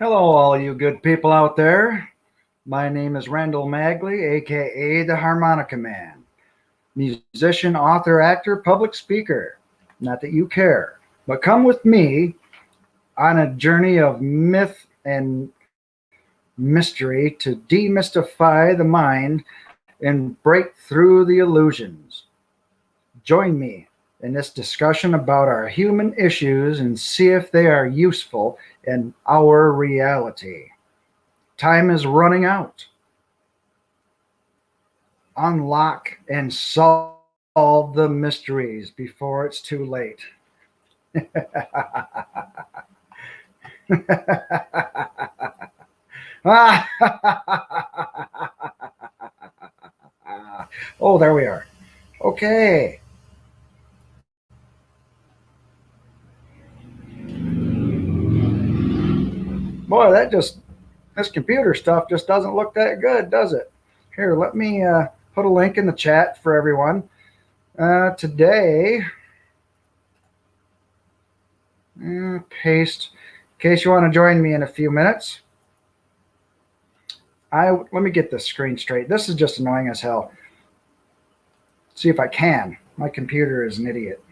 Hello, all you good people out there. My name is Randallmagley, aka the Harmonica Man. Musician, author, actor, public speaker. Not that you care. But come with me on a journey of myth and mystery to demystify the mind and break through the illusions. Join me in this discussion about our human issues and see if they are useful in our reality. Time is running out. Unlock and solve the mysteries before it's too late. Oh, there we are. Okay. Boy, this computer stuff just doesn't look that good, does it? Here, let me put a link in the chat for everyone. Today, paste, in case you want to join me in a few minutes. Let me get this screen straight. This is just annoying as hell. See if I can. My computer is an idiot.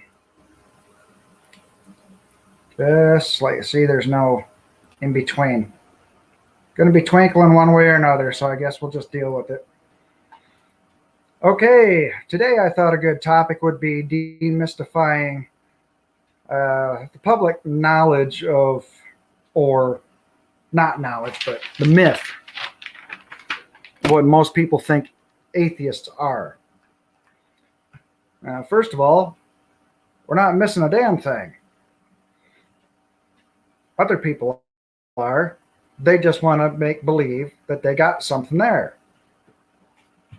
Just like, see, there's no in between. Going to be twinkling one way or another, so I guess we'll just deal with it. Okay, today I thought a good topic would be demystifying the public knowledge of, or not knowledge, but the myth, what most people think atheists are. First of all, we're not missing a damn thing. Other people are. They just want to make believe that they got something there.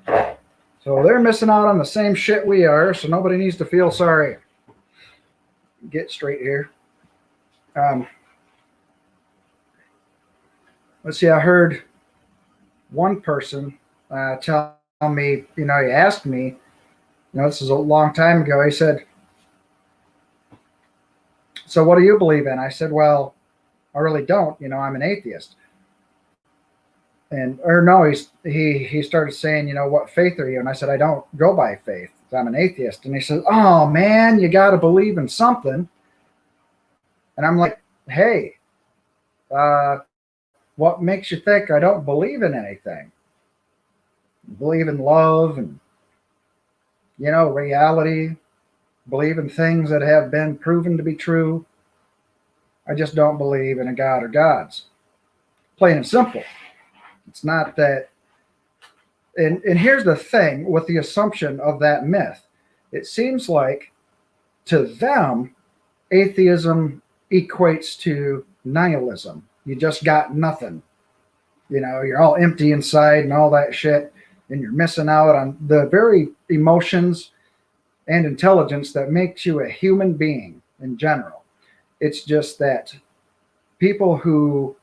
So they're missing out on the same shit we are, so nobody needs to feel sorry. Get straight here. Let's see, I heard one person tell me, he asked me, this is a long time ago, he said, so what do you believe in? I said, well, I really don't. I'm an atheist. He started saying, what faith are you? And I said, I don't go by faith. I'm an atheist. And he said, oh man, you got to believe in something. And I'm like, hey, what makes you think I don't believe in anything? Believe in love and, reality, believe in things that have been proven to be true. I just don't believe in a God or gods. Plain and simple. It's not that. And here's the thing with the assumption of that myth. It seems like to them, atheism equates to nihilism. You just got nothing. You're all empty inside and all that shit. And you're missing out on the very emotions and intelligence that makes you a human being in general. It's just that people who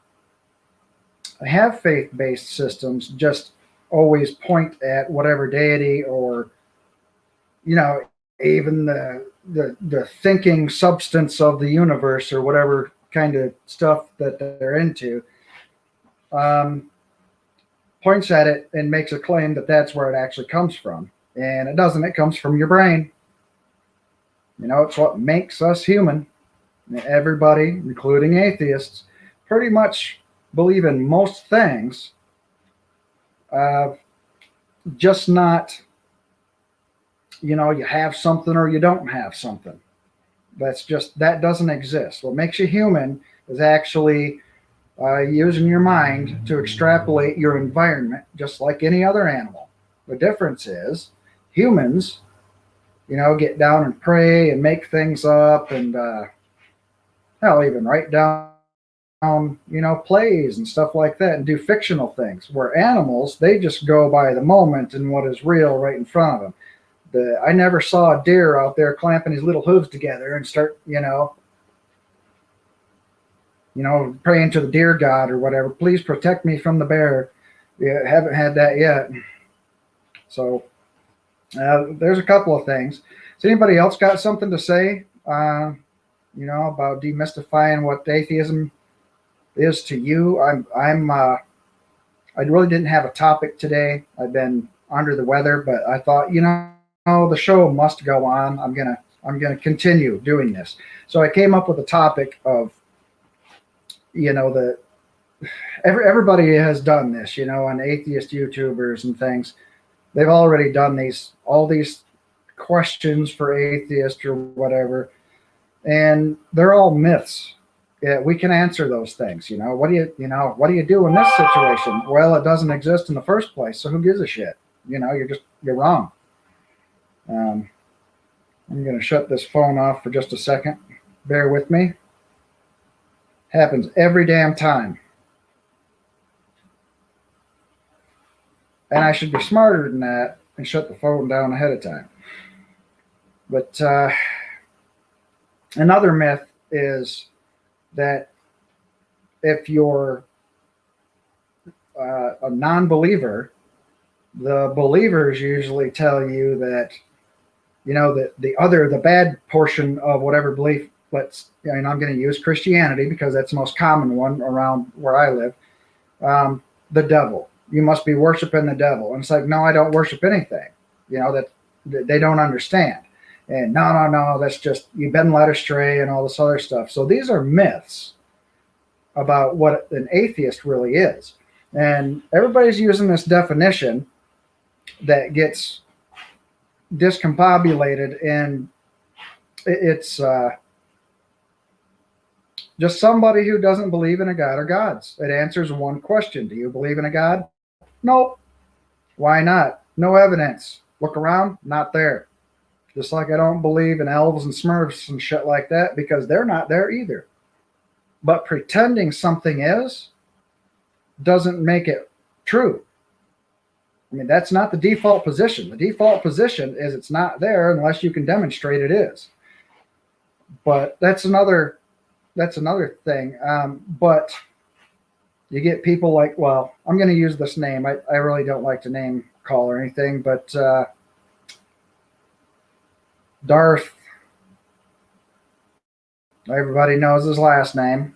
have faith-based systems just always point at whatever deity or, even the thinking substance of the universe or whatever kind of stuff that they're into, points at it and makes a claim that that's where it actually comes from. And it doesn't. It comes from your brain. It's what makes us human. Everybody, including atheists, pretty much believe in most things, just not, you have something or you don't have something. That doesn't exist. What makes you human is actually using your mind to extrapolate your environment, just like any other animal. The difference is humans, get down and pray and make things up and, hell, even write down, plays and stuff like that and do fictional things, where animals, they just go by the moment and what is real right in front of them. I never saw a deer out there clamping his little hooves together and start, praying to the deer god or whatever. Please protect me from the bear. Yeah, haven't had that yet. So there's a couple of things. Has anybody else got something to say, about demystifying what atheism is to you. I really didn't have a topic today. I've been under the weather, but I thought, the show must go on. I'm gonna continue doing this. So I came up with a topic of, the everybody has done this, on atheist YouTubers and things. They've already done all these questions for atheists or whatever, and they're all myths. Yeah, we can answer those things. What do you do in this situation? Well, it doesn't exist in the first place, so who gives a shit? You're wrong. I'm going to shut this phone off for just a second. Bear with me. Happens every damn time. And I should be smarter than that and shut the phone down ahead of time. But another myth is that if you're a non-believer, the believers usually tell you that, that the bad portion of whatever belief, I'm going to use Christianity because that's the most common one around where I live, the devil. You must be worshiping the devil. And it's like, no, I don't worship anything, that they don't understand. And no, that's just, you've been led astray and all this other stuff. So these are myths about what an atheist really is. And everybody's using this definition that gets discombobulated, and it's just somebody who doesn't believe in a God or gods. It answers one question. Do you believe in a God? Nope. Why not? No evidence. Look around, not there. Just like I don't believe in elves and smurfs and shit like that, because they're not there either. But pretending something is doesn't make it true. I mean, that's not the default position. The default position is it's not there unless you can demonstrate it is. But that's another thing. But you get people like, well, I'm going to use this name. I really don't like to name call or anything, but Darth, everybody knows his last name,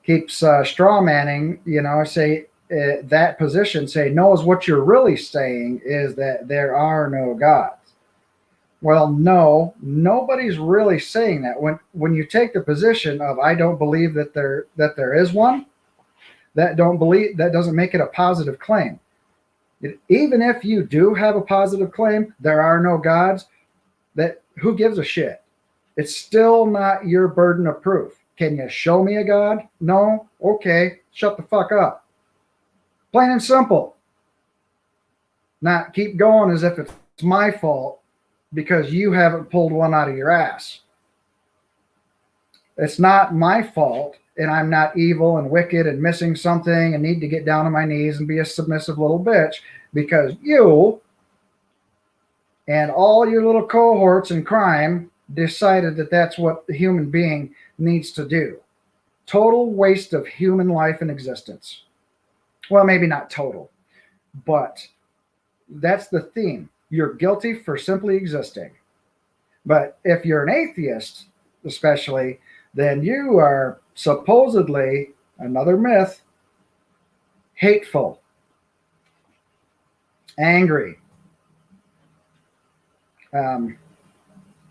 keeps straw manning, say that position, say, knows what you're really saying is that there are no gods. Well, no, nobody's really saying that. When you take the position of I don't believe that there is one, that doesn't make it a positive claim. Even if you do have a positive claim, there are no gods, that who gives a shit? It's still not your burden of proof. Can you show me a God? No? Okay, shut the fuck up. Plain and simple. Not keep going as if it's my fault because you haven't pulled one out of your ass. It's not my fault, and I'm not evil and wicked and missing something and need to get down on my knees and be a submissive little bitch because you and all your little cohorts in crime decided that that's what the human being needs to do. Total waste of human life and existence. Well, maybe not total, but that's the theme. You're guilty for simply existing. But if you're an atheist, especially, then you are supposedly, another myth, hateful, angry.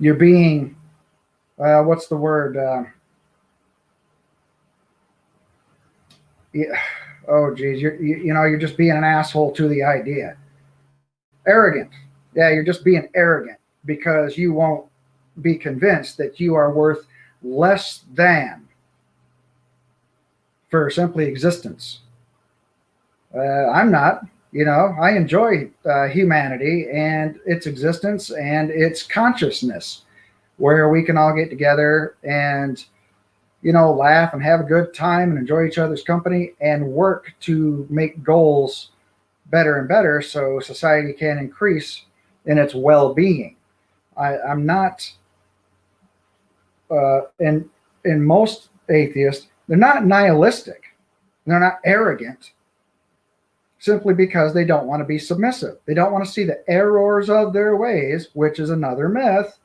You're being, what's the word? Oh, geez, you're just being an asshole to the idea. Arrogant. Yeah, you're just being arrogant because you won't be convinced that you are worth less than for simply existence. I'm not. I enjoy humanity and its existence and its consciousness, where we can all get together and, laugh and have a good time and enjoy each other's company and work to make goals better and better so society can increase in its well-being. I'm not, in most atheists, they're not nihilistic. They're not arrogant simply because they don't want to be submissive. They don't want to see the errors of their ways, which is another myth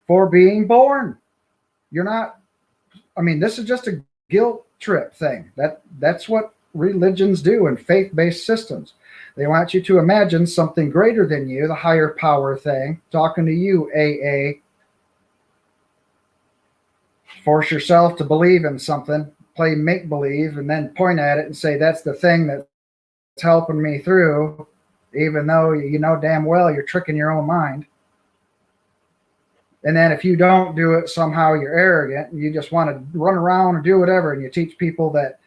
for being born. You're not, this is just a guilt trip thing. That's what religions do and faith-based systems. They want you to imagine something greater than you, the higher power thing, talking to you, AA. Force yourself to believe in something, play make-believe, and then point at it and say, that's the thing that's helping me through, even though you know damn well you're tricking your own mind. And then if you don't do it, somehow you're arrogant and you just want to run around and do whatever. And you teach people that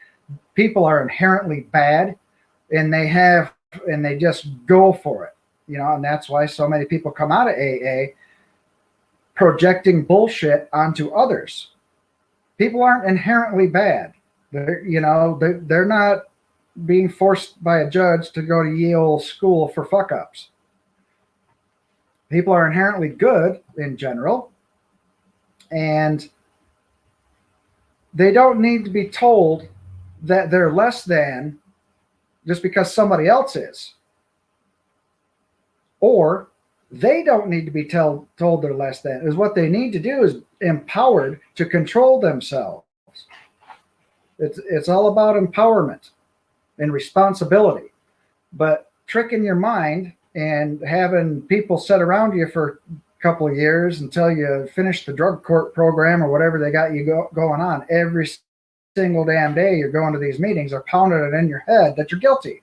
people are inherently bad and they just go for it, and that's why so many people come out of AA projecting bullshit onto others. People aren't inherently bad. They're not being forced by a judge to go to Yale school for fuck ups. People are inherently good in general, and they don't need to be told that they're less than just because somebody else is. Or they don't need to be told they're less than. Is what they need to do is empowered to control themselves. It's all about empowerment and responsibility. But tricking your mind and having people sit around you for a couple of years until you finish the drug court program or whatever they got you going on, every single damn day you're going to these meetings, are pounding it in your head that you're guilty.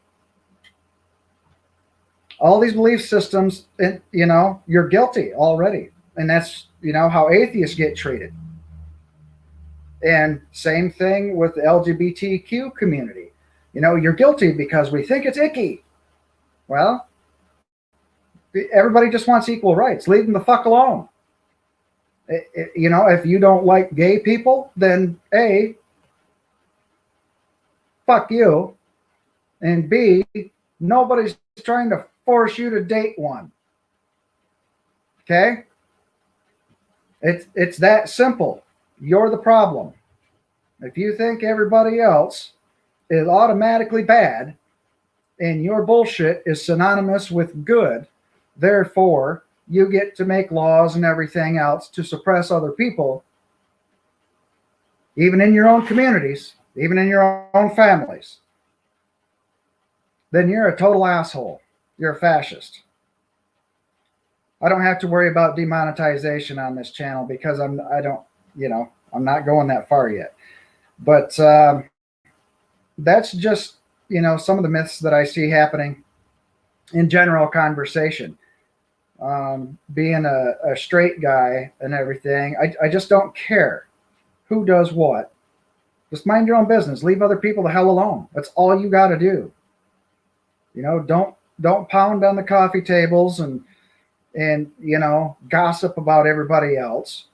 All these belief systems, you're guilty already. And that's, how atheists get treated. And same thing with the LGBTQ community. You're guilty because we think it's icky. Well, everybody just wants equal rights. Leave them the fuck alone. If you don't like gay people, then A, fuck you. And B, nobody's trying to force you to date one. Okay? It's that simple. You're the problem. If you think everybody else is automatically bad and your bullshit is synonymous with good, therefore you get to make laws and everything else to suppress other people, even in your own communities, even in your own families, then you're a total asshole. You're a fascist. I don't have to worry about demonetization on this channel because I'm not going that far yet. But that's just, some of the myths that I see happening in general conversation. Being a straight guy and everything, I just don't care who does what. Just mind your own business. Leave other people the hell alone. That's all you got to do. Don't pound on the coffee tables and gossip about everybody else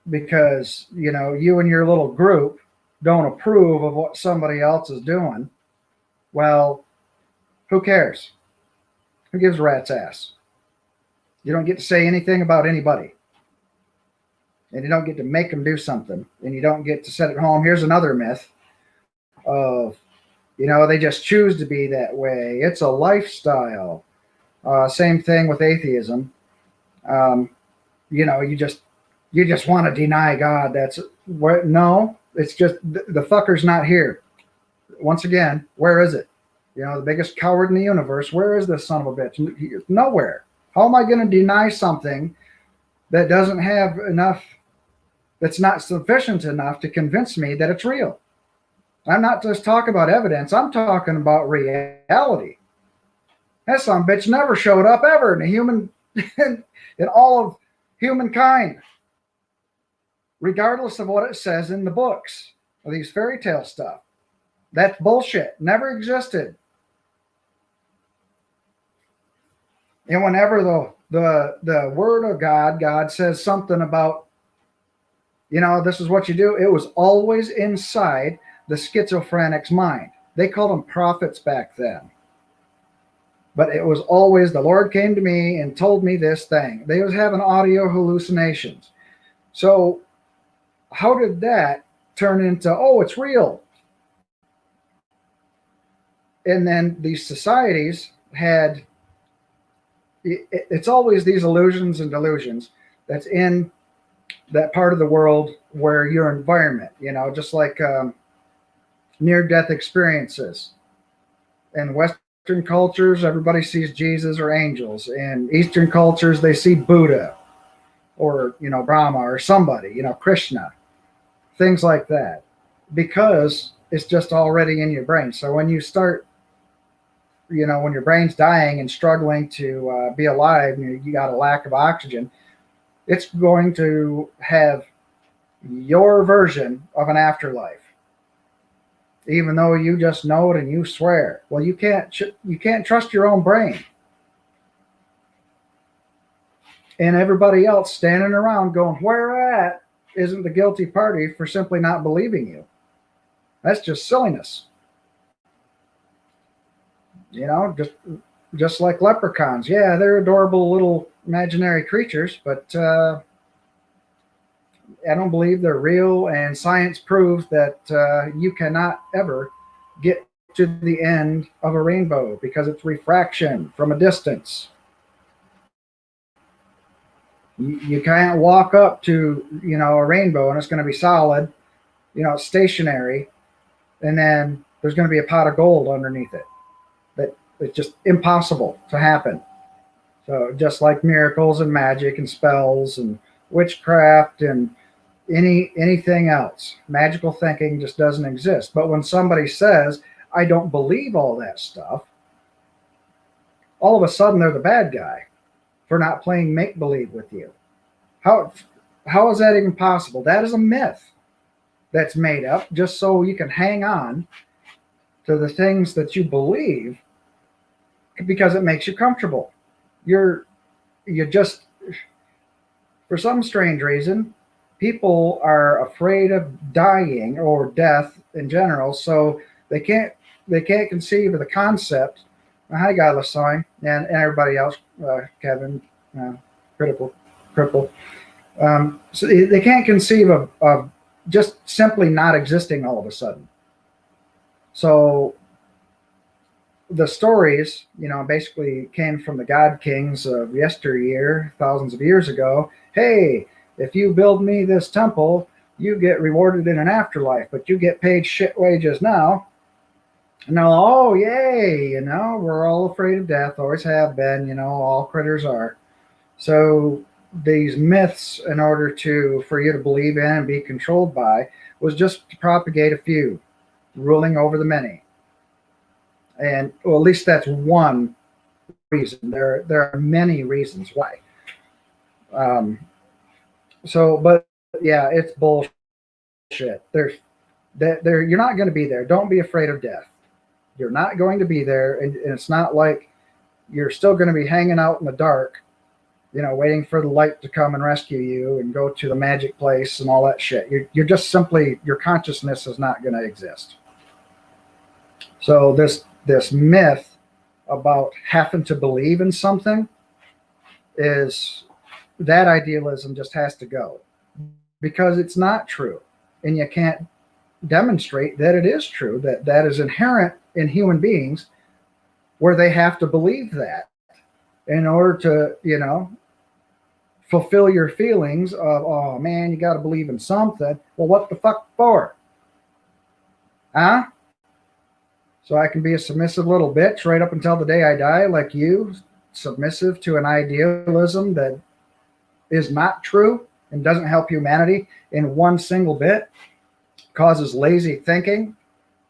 because, you and your little group don't approve of what somebody else is doing. Well, who cares? Who gives a rat's ass? You don't get to say anything about anybody. And you don't get to make them do something. And you don't get to set it home. Here's another myth of, they just choose to be that way. It's a lifestyle. Same thing with atheism. You just want to deny God. That's what? No, it's just the fucker's not here. Once again, where is it? The biggest coward in the universe. Where is this son of a bitch? Nowhere. How am I going to deny something that doesn't have enough, that's not sufficient enough to convince me that it's real? I'm not just talking about evidence. I'm talking about reality. That son of a bitch never showed up ever in all of humankind, regardless of what it says in the books or these fairy tale stuff. That's bullshit. Never existed. And whenever the word of God says something about, this is what you do, it was always inside the schizophrenic's mind. They called them prophets back then. But it was always, the Lord came to me and told me this thing. They was having audio hallucinations. So how did that turn into, oh, it's real? And then these societies had, it's always these illusions and delusions that's in that part of the world where your environment, just like near-death experiences. In Western cultures, everybody sees Jesus or angels. In Eastern cultures, they see Buddha or, Brahma or somebody, Krishna, things like that, because it's just already in your brain. So when you start, when your brain's dying and struggling to be alive, you got a lack of oxygen, it's going to have your version of an afterlife, even though you just know it and you swear. Well, you can't trust your own brain. And everybody else standing around going, where at, isn't the guilty party for simply not believing you. That's just silliness. Just like leprechauns. Yeah, they're adorable little imaginary creatures, but I don't believe they're real, and science proves that you cannot ever get to the end of a rainbow because it's refraction from a distance. You can't walk up to, a rainbow and it's going to be solid, stationary, and then there's going to be a pot of gold underneath it. It's just impossible to happen. So just like miracles and magic and spells and witchcraft and anything else, magical thinking just doesn't exist. But when somebody says, I don't believe all that stuff, all of a sudden they're the bad guy for not playing make-believe with you. How is that even possible? That is a myth that's made up just so you can hang on to the things that you believe because it makes you comfortable. You're just, for some strange reason, people are afraid of dying or death in general, so they can't conceive of the concept. Hi, Godless Sign, and everybody else, Kevin, cripple. So they can't conceive of just simply not existing all of a sudden. So the stories, basically came from the god kings of yesteryear, thousands of years ago. Hey, if you build me this temple, you get rewarded in an afterlife, but you get paid shit wages now. And they're, oh, yay, we're all afraid of death, always have been, all critters are. So these myths, in order for you to believe in and be controlled by, was just to propagate a few, ruling over the many. And well, at least that's one reason. There are many reasons why. But yeah, it's bullshit. You're not going to be there. Don't be afraid of death. You're not going to be there, and it's not like you're still going to be hanging out in the dark, waiting for the light to come and rescue you and go to the magic place and all that shit. You're just simply, your consciousness is not going to exist. So this myth about having to believe in something, that idealism just has to go, because it's not true, and you can't demonstrate that it is true, that is inherent in human beings, where they have to believe that in order to fulfill your feelings of, oh man, you got to believe in something. Well, what the fuck for? Huh? So I can be a submissive little bitch right up until the day I die, like you, submissive to an idealism that is not true and doesn't help humanity in one single bit, causes lazy thinking.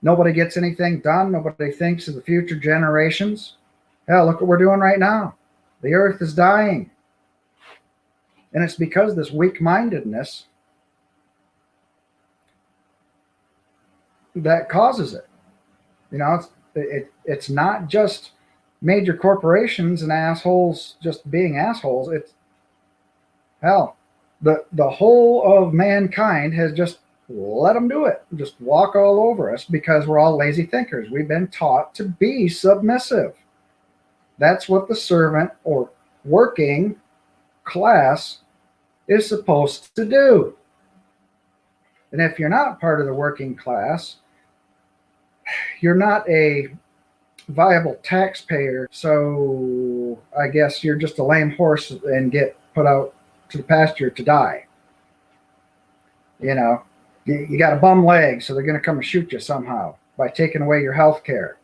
Nobody gets anything done. Nobody thinks of the future generations. Hell, look what we're doing right now. The earth is dying. And it's because of this weak-mindedness that causes it. It's not just major corporations and assholes just being assholes. It's, hell, the whole of mankind has just let them do it. Just walk all over us because we're all lazy thinkers. We've been taught to be submissive. That's what the servant or working class is supposed to do. And if you're not part of the working class, you're not a viable taxpayer. So I guess you're just a lame horse and get put out to the pasture to die. You know, you got a bum leg, so they're going to come and shoot you somehow by taking away your health care.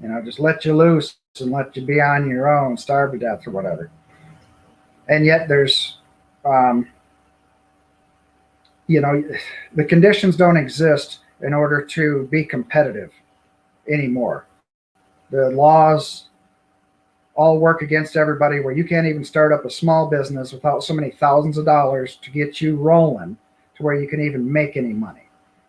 You know, just let you loose and let you be on your own, starve to death or whatever. And yet there's, um, you know, the conditions don't exist in order to be competitive anymore. The laws all work against everybody where you can't even start up a small business without so many thousands of dollars to get you rolling to where you can even make any money,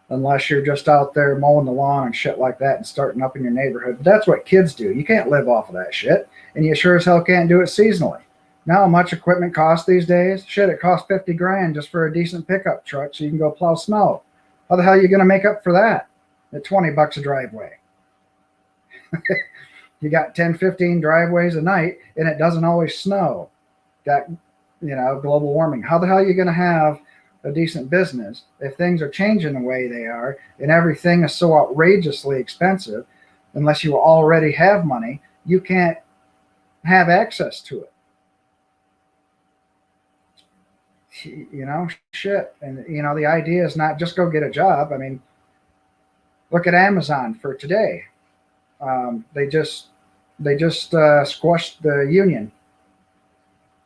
unless you're just out there mowing the lawn and shit like that and starting up in your neighborhood. But that's what kids do. You can't live off of that shit, and you sure as hell can't do it seasonally. Now how much equipment costs these days? Shit, it costs 50 grand just for a decent pickup truck so you can go plow snow. How the hell are you going to make up for that at 20 bucks a driveway? You got 10, 15 driveways a night, and it doesn't always snow. Got, you know, global warming. How the hell are you going to have a decent business if things are changing the way they are and everything is so outrageously expensive? Unless you already have money, you can't have access to it. You know, shit. And, you know, the idea is not just go get a job. I mean, look at Amazon for today. They just squashed the union.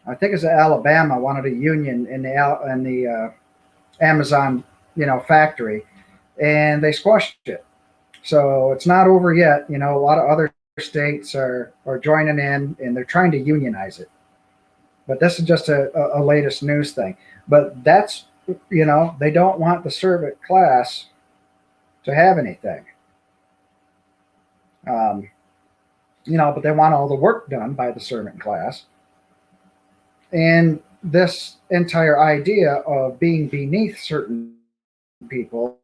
I think it's Alabama wanted a union in the Amazon, you know, factory, and they squashed it. So it's not over yet. You know, a lot of other states are joining in, and they're trying to unionize it. But this is just a latest news thing. But that's, you know, they don't want the servant class to have anything. You know, but they want all the work done by the servant class. And this entire idea of being beneath certain people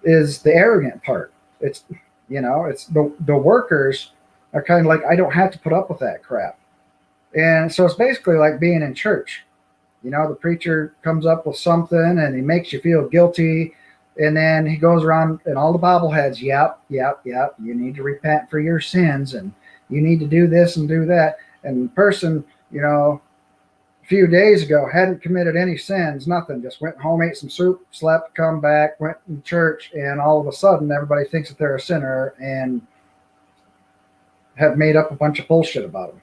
is the arrogant part. It's, you know, it's the workers are kind of like, I don't have to put up with that crap. And so it's basically like being in church. You know, the preacher comes up with something and he makes you feel guilty. And then he goes around and all the bobbleheads, yep, you need to repent for your sins and you need to do this and do that. And the person, you know, a few days ago hadn't committed any sins, nothing, just went home, ate some soup, slept, come back, went to church, and all of a sudden everybody thinks that they're a sinner and have made up a bunch of bullshit about them.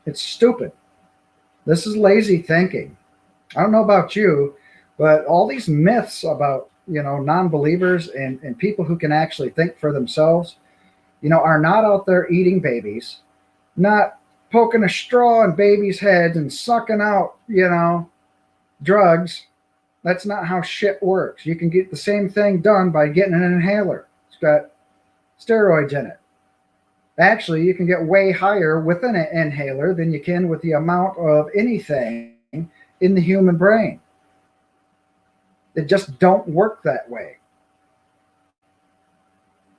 It's stupid. This is lazy thinking. I don't know about you, but all these myths about, you know, non-believers and people who can actually think for themselves, you know, are not out there eating babies, not poking a straw in babies' heads and sucking out, you know, drugs. That's not how shit works. You can get the same thing done by getting an inhaler. It's got steroids in it. Actually, you can get way higher with an inhaler than you can with the amount of anything in the human brain. It just don't work that way.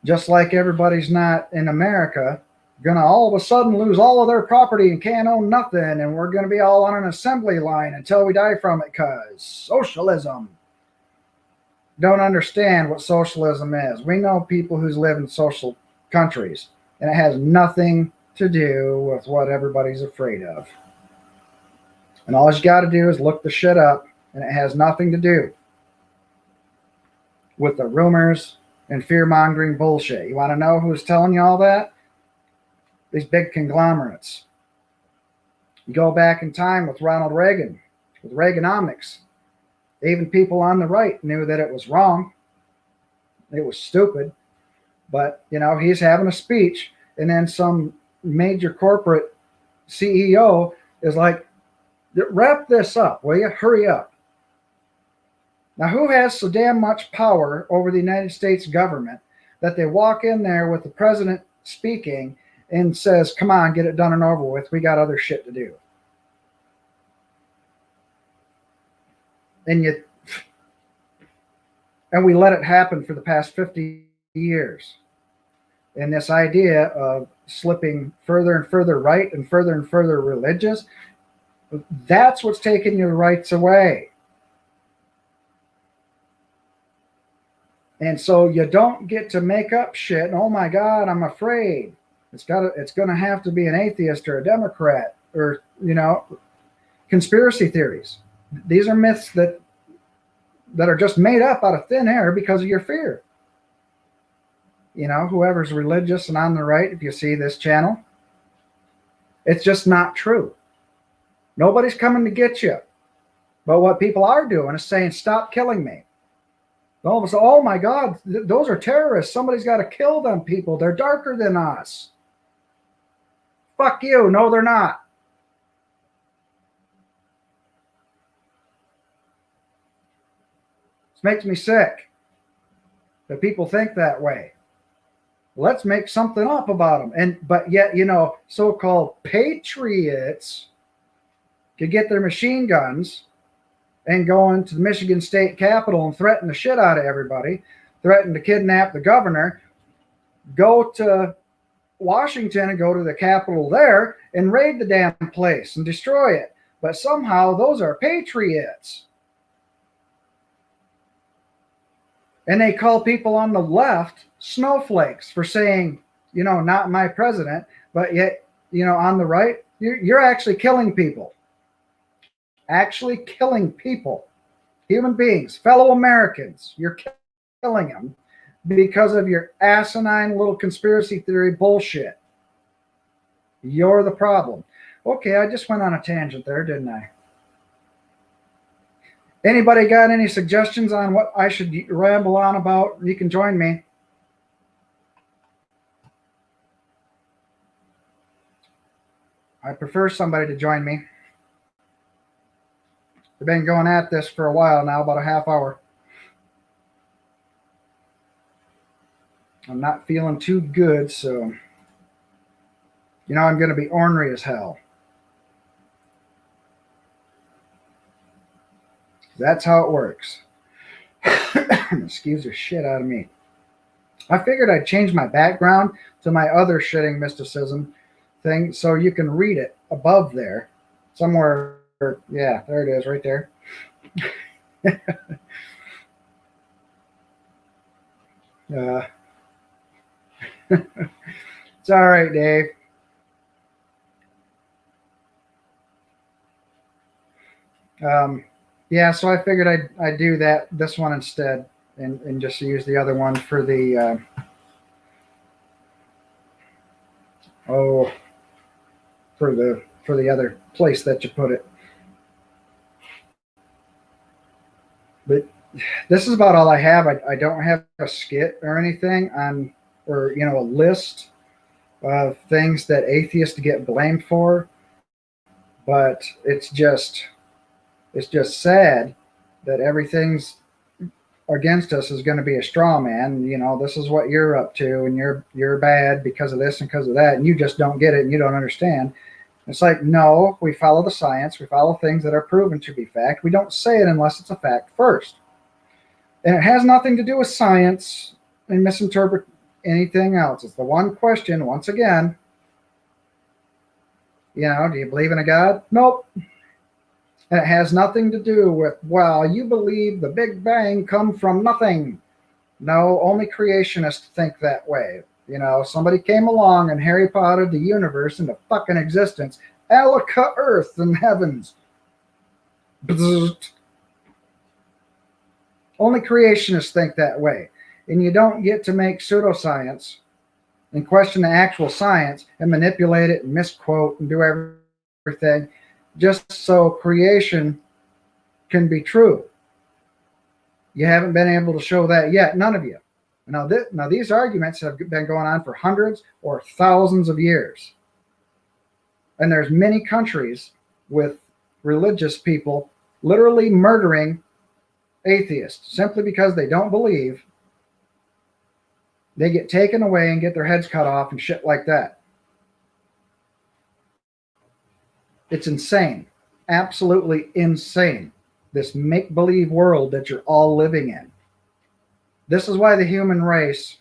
Just like everybody's not in America gonna all of a sudden lose all of their property and can't own nothing, and we're gonna be all on an assembly line until we die from it, because socialism. Don't understand what socialism is. We know people who live in social countries, and it has nothing to do with what everybody's afraid of. And all you got to do is look the shit up, and it has nothing to do with the rumors and fear-mongering bullshit. You want to know who's telling you all that? These big conglomerates. You go back in time with Ronald Reagan, with Reaganomics. Even people on the right knew that it was wrong. It was stupid. But, you know, he's having a speech, and then some major corporate CEO is like, wrap this up, will you? Hurry up. Now, who has so damn much power over the United States government that they walk in there with the president speaking and says, come on, get it done and over with. We got other shit to do. And we let it happen for the past 50 years. And this idea of slipping further and further right and further religious, that's what's taking your rights away. And so you don't get to make up shit. Oh my God, I'm afraid. It's going to have to be an atheist or a Democrat or, you know, conspiracy theories. These are myths that that are just made up out of thin air because of your fear. You know, whoever's religious and on the right, if you see this channel, it's just not true. Nobody's coming to get you. But what people are doing is saying, stop killing me. All of a sudden, oh my God, those are terrorists. Somebody's got to kill them people. They're darker than us. Fuck you. No, they're not. This makes me sick that people think that way. Let's make something up about them. But yet, you know, so-called patriots could get their machine guns and go into the Michigan State Capitol and threaten the shit out of everybody, threaten to kidnap the governor, go to Washington and go to the Capitol there and raid the damn place and destroy it. But somehow those are patriots. And they call people on the left snowflakes for saying, you know, not my president, but yet, you know, on the right, you're actually killing people. Actually killing people, human beings, fellow Americans. You're killing them because of your asinine little conspiracy theory bullshit. You're the problem. Okay, I just went on a tangent there, didn't I? Anybody got any suggestions on what I should ramble on about? You can join me. I prefer somebody to join me. We've been going at this for a while now, about a half hour. I'm not feeling too good, so you know I'm going to be ornery as hell. That's how it works. Excuse the shit out of me. I figured I'd change my background to my other shitting mysticism thing so you can read it above there somewhere. Yeah, there it is right there. It's all right, Dave. Yeah, so I figured I'd do this one instead and just use the other one for the for the other place that you put it. But this is about all I have. I don't have a skit or anything on, or you know, a list of things that atheists get blamed for. But it's just sad that everything's against us is going to be a straw man. You know, this is what you're up to, and you're bad because of this and because of that, and you just don't get it and you don't understand. It's like, no, we follow the science. We follow things that are proven to be fact. We don't say it unless it's a fact first. And it has nothing to do with science and misinterpret anything else. It's the one question, once again, you know, do you believe in a God? Nope. And it has nothing to do with, well, you believe the Big Bang come from nothing. No, only creationists think that way. You know, somebody came along and Harry Pottered the universe into fucking existence. Alaka earth and heavens. Bzzzt. Only creationists think that way. And you don't get to make pseudoscience and question the actual science and manipulate it and misquote and do everything just so creation can be true. You haven't been able to show that yet, none of you. Now these arguments have been going on for hundreds or thousands of years. And there's many countries with religious people literally murdering atheists simply because they don't believe. They get taken away and get their heads cut off and shit like that. It's insane. Absolutely insane. This make-believe world that you're all living in. This is why the human race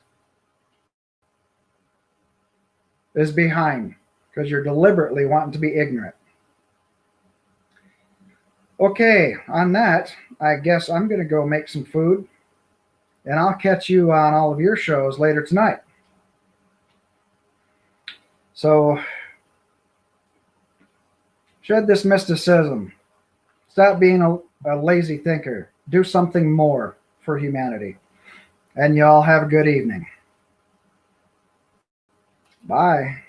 is behind, because you're deliberately wanting to be ignorant. Okay, on that, I guess I'm going to go make some food, and I'll catch you on all of your shows later tonight. So, shed this mysticism. Stop being a lazy thinker. Do something more for humanity. And y'all have a good evening. Bye.